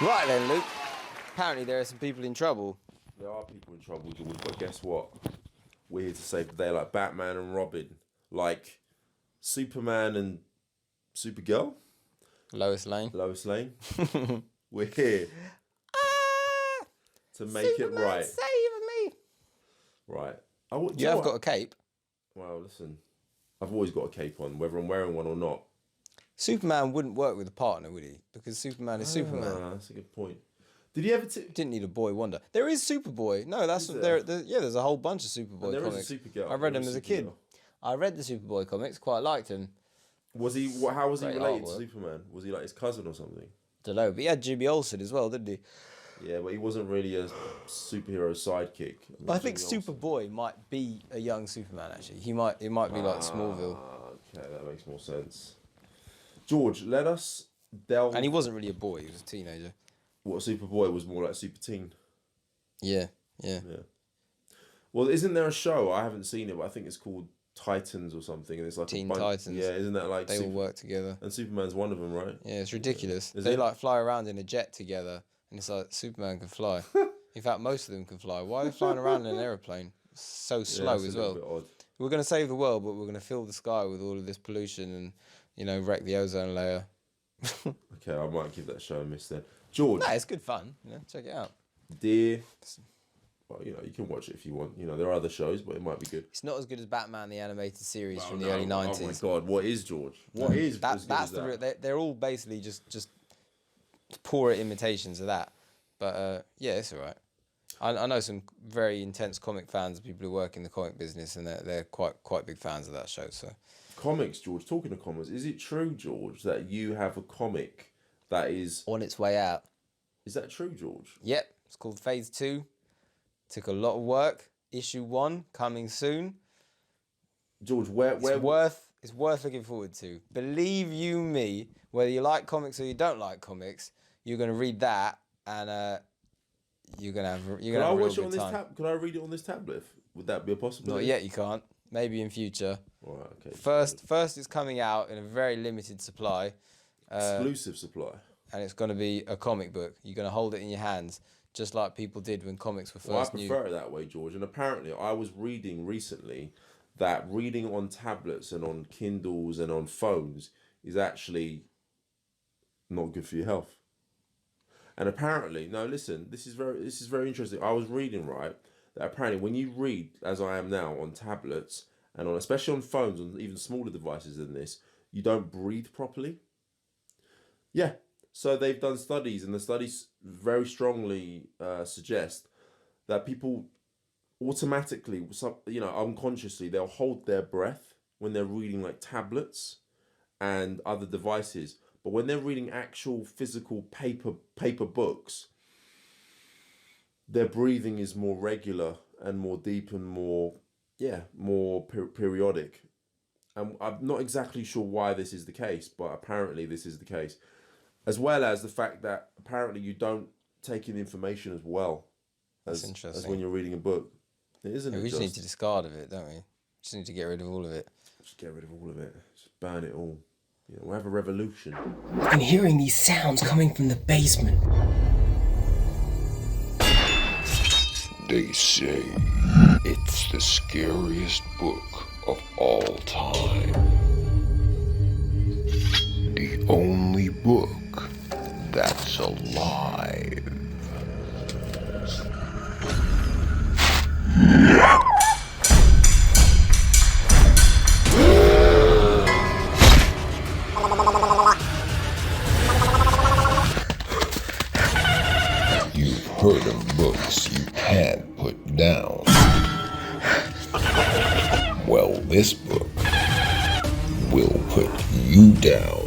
Right then, Luke. Apparently there are some people in trouble. There are people in trouble, George, but guess what? We're here to save the day, like Batman and Robin, like Superman and Supergirl. Lois Lane. Lois Lane. We're here to make Superman, it right. Save me. Right. You have got a cape. Well, listen, I've always got a cape on, whether I'm wearing one or not. Superman wouldn't work with a partner, would he? Because Superman is Superman. That's a good point. Did he ever? Didn't need a boy wonder. There is Superboy. No, that's there. There's a whole bunch of Superboy there comics. Is a Supergirl. I read them as a kid. I read the Superboy comics. Quite liked him. Was he? How was he related artwork. to Superman? Was he like his cousin or something? Don't know, but he had Jimmy Olsen as well, didn't he? Yeah, but he wasn't really a superhero sidekick. I think Superboy might be a young Superman. Actually, it might be like Smallville. Okay, that makes more sense. George, let us delve. And he wasn't really a boy; he was a teenager. What, Superboy was more like Super Teen? Yeah. Well, isn't there a show? I haven't seen it, but I think it's called Titans or something, and it's like Teen Titans. Yeah, isn't that like they all work together? And Superman's one of them, right? Yeah, it's ridiculous. Is they it? like fly around in a jet together, and it's like Superman can fly. In fact, most of them can fly. Why are they flying around in an airplane? It's so slow as well. Bit odd. We're going to save the world, but we're going to fill the sky with all of this pollution and, wreck the ozone layer. Okay, I might give that show a miss then. George. No, it's good fun. Check it out. Dear. Well, you can watch it if you want. There are other shows, but it might be good. It's not as good as Batman the animated series from the early 90s. Oh my God, what is, George? What is that's that? They're all basically just poor imitations of that. But yeah, it's all right. I know some very intense comic fans, people who work in the comic business, and they're quite big fans of that show. So, comics, George. Talking of comics, is it true, George, that you have a comic that is on its way out? Is that true, George? Yep, it's called Phase 2. Took a lot of work. Issue 1 coming soon. George, it's worth looking forward to. Believe you me, whether you like comics or you don't like comics, you're gonna read that and you're gonna have a real good time. Can I read it on this tablet? Would that be a possibility? Not yet, you can't. Maybe in future. Right, okay. First, it's coming out in a very limited supply. Exclusive supply. And it's going to be a comic book. You're going to hold it in your hands, just like people did when comics were first new. I prefer it that way, George. And apparently, I was reading recently that reading on tablets and on Kindles and on phones is actually not good for your health. And apparently, no, listen, this is very interesting. I was reading, right, that apparently when you read, as I am now, on tablets and especially on phones, on even smaller devices than this, you don't breathe properly. Yeah. So they've done studies, and the studies very strongly suggest that people automatically, unconsciously, they'll hold their breath when they're reading like tablets and other devices. But when they're reading actual physical paper books, their breathing is more regular and more deep and more periodic. And I'm not exactly sure why this is the case, but apparently this is the case. As well as the fact that apparently you don't take in information as well as when you're reading a book. It isn't. We just need to discard of it, don't we? Just need to get rid of all of it. Just get rid of all of it. Just burn it all. We'll have a revolution. I've been hearing these sounds coming from the basement. They say it's the scariest book of all time. The only book that's alive. You've heard of books you can't put down. Well, this book will put you down.